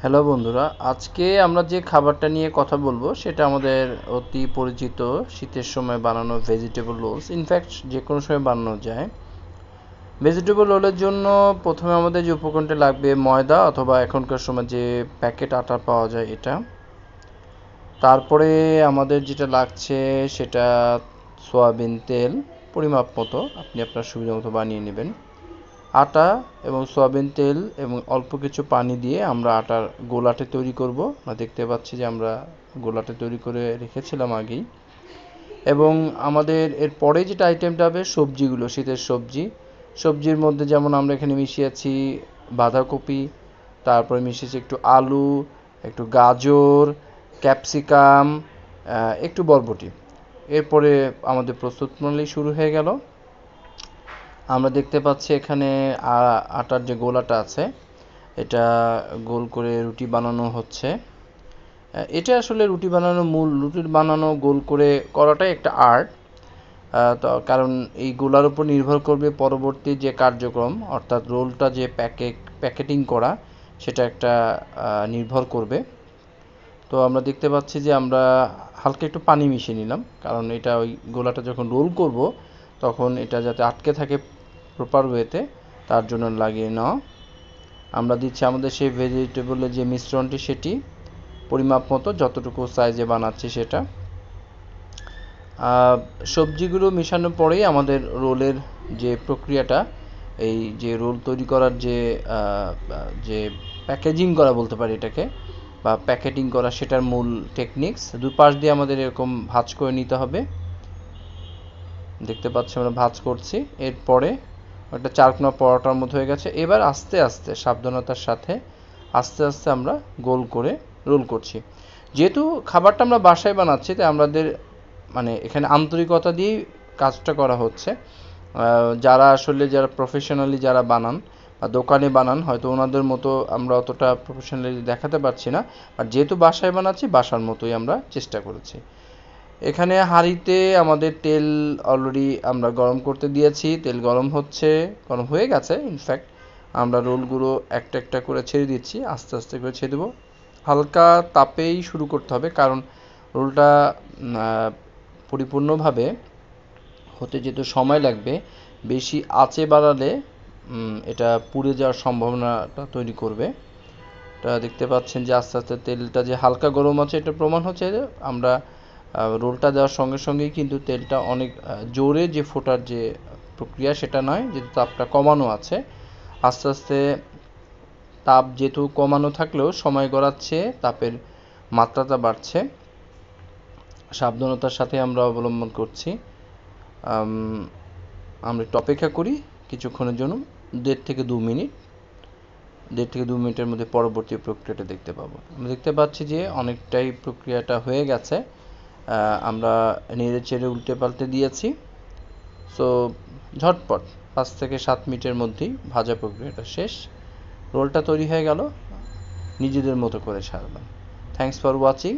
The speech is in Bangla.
হ্যালো বন্ধুরা, আজকে আমরা যে খাবারটা নিয়ে কথা বলবো সেটা আমাদের অতি পরিচিত শীতের সময় বানানো ভেজিটেবল রোলস। ইনফ্যাক্ট যে কোনো সময় বানানো যায়। ভেজিটেবল রোলের জন্য প্রথমে আমাদের যে উপকরণটা লাগবে ময়দা অথবা এখনকার সময় যে প্যাকেট আটা পাওয়া যায় এটা। তারপরে আমাদের যেটা লাগছে সেটা সয়াবিন তেল পরিমাপ মতো, আপনি আপনার সুবিধা মতো বানিয়ে নেবেন। আটা এবং সয়াবিন তেল এবং অল্প কিছু পানি দিয়ে আমরা আটার গোলাটে তৈরি করব। আমরা দেখতে পাচ্ছি যে আমরা গোলাটে তৈরি করে রেখেছিলাম আগেই। এবং আমাদের এর পরে যেটা আইটেমটা হবে সবজিগুলো, শীতের সবজি। সবজির মধ্যে যেমন আমরা এখানে মিশিয়েছি বাঁধাকপি, তারপরে মিশিয়েছি একটু আলু, একটু গাজর, ক্যাপসিকাম, একটু বরবটি। এরপরে আমাদের প্রস্তুত প্রণালী শুরু হয়ে গেল। আমরা দেখতে পাচ্ছি এখানে আটার যে গোলাটা আছে এটা গোল করে রুটি বানানো হচ্ছে। এটা আসলে রুটি বানানো গোল করে করাটাই একটা আর্ট। তো কারণ এই গোলার উপর নির্ভর করবে পরবর্তী যে কার্যক্রম, অর্থাৎ রোলটা যে প্যাকেটিং করা সেটা একটা নির্ভর করবে। তো আমরা দেখতে পাচ্ছি যে আমরা হালকা একটু পানি মিশিয়ে নিলাম, কারণ এটা ওই গোলাটা যখন রোল করব তখন এটা যাতে আটকে থাকে প্রপার ওয়েতে, তার জন্য লাগিয়ে নেওয়া। আমরা দিচ্ছি আমাদের সেই ভেজিটেবলের যে মিশ্রণটি সেটি পরিমাপ মতো, যতটুকু সাইজে বানাচ্ছি সেটা। সবজিগুলো মেশানোর পরেই আমাদের রোলের যে প্রক্রিয়াটা, এই যে রোল তৈরি করার যে প্যাকেজিং করা বলতে পারি এটাকে, বা প্যাকেটিং করা, সেটার মূল টেকনিক্স। দুপাশ দিয়ে আমাদের এরকম ভাঁজ করে নিতে হবে। দেখতে পাচ্ছি আমরা ভাঁজ করছি। এরপরে একটা চারকোনা পরোটার মতো হয়ে গেছে। এবার আস্তে আস্তে সাবধানতার সাথে আস্তে আস্তে আমরা গোল করে রোল করছি। যেহেতু খাবারটা আমরা বাসায় বানাচ্ছি তাই আমাদের মানে এখানে আন্তরিকতা দিয়ে কাজটা করা হচ্ছে। যারা প্রফেশনালি যারা বানান বা দোকানে বানান, হয়তো ওনাদের মতো আমরা অতটা প্রফেশনালি দেখাতে পারছি না, আর যেহেতু বাসায় বানাচ্ছি বাসার মতোই আমরা চেষ্টা করেছি। এখানে হাঁড়িতে আমাদের তেল অলরেডি আমরা গরম করতে দিয়েছি, তেল গরম হয়ে গেছে। ইনফ্যাক্ট আমরা রোলগুলো একটা একটা করে ছেড়ে দিচ্ছি, আস্তে আস্তে করে ছেড়ে দেবো। হালকা তাপেই শুরু করতে হবে, কারণ রোলটা পরিপূর্ণভাবে হতে যেহেতু সময় লাগবে, বেশি আঁচে বাড়ালে এটা পুড়ে যাওয়ার সম্ভাবনাটা তৈরি করবে। এটা দেখতে পাচ্ছেন যে আস্তে আস্তে তেলটা যে হালকা গরম আছে, এটা প্রমাণ হচ্ছে যে আমরা রোলটা দেওয়ার সঙ্গে সঙ্গেই কিন্তু তেলটা অনেক জোরে যে ফোটার যে প্রক্রিয়া সেটা নয়, যেহেতু তাপটা কমানো আছে। আস্তে আস্তে তাপ যেহেতু কমানো থাকলেও সময় গড়াচ্ছে, তাপের মাত্রাটা বাড়ছে। সাবধানতার সাথে আমরা অবলম্বন করছি। আমরা একটু অপেক্ষা করি কিছুক্ষণের জন্য, 1.5 থেকে 2 মিনিটের মধ্যে পরবর্তী প্রক্রিয়াটা দেখতে পাবো। আমরা দেখতে পাচ্ছি যে অনেকটাই প্রক্রিয়াটা হয়ে গেছে। আমরা নেড়ে চেড়ে উল্টে পাল্টে দিয়েছি। সো ঝটপট 5 থেকে 7 মিনিটের মধ্যেই ভাজা প্রক্রিয়াটা শেষ। রোলটা তৈরি হয়ে গেল, নিজেদের মতো করে ছাড়লাম। Thanks for watching.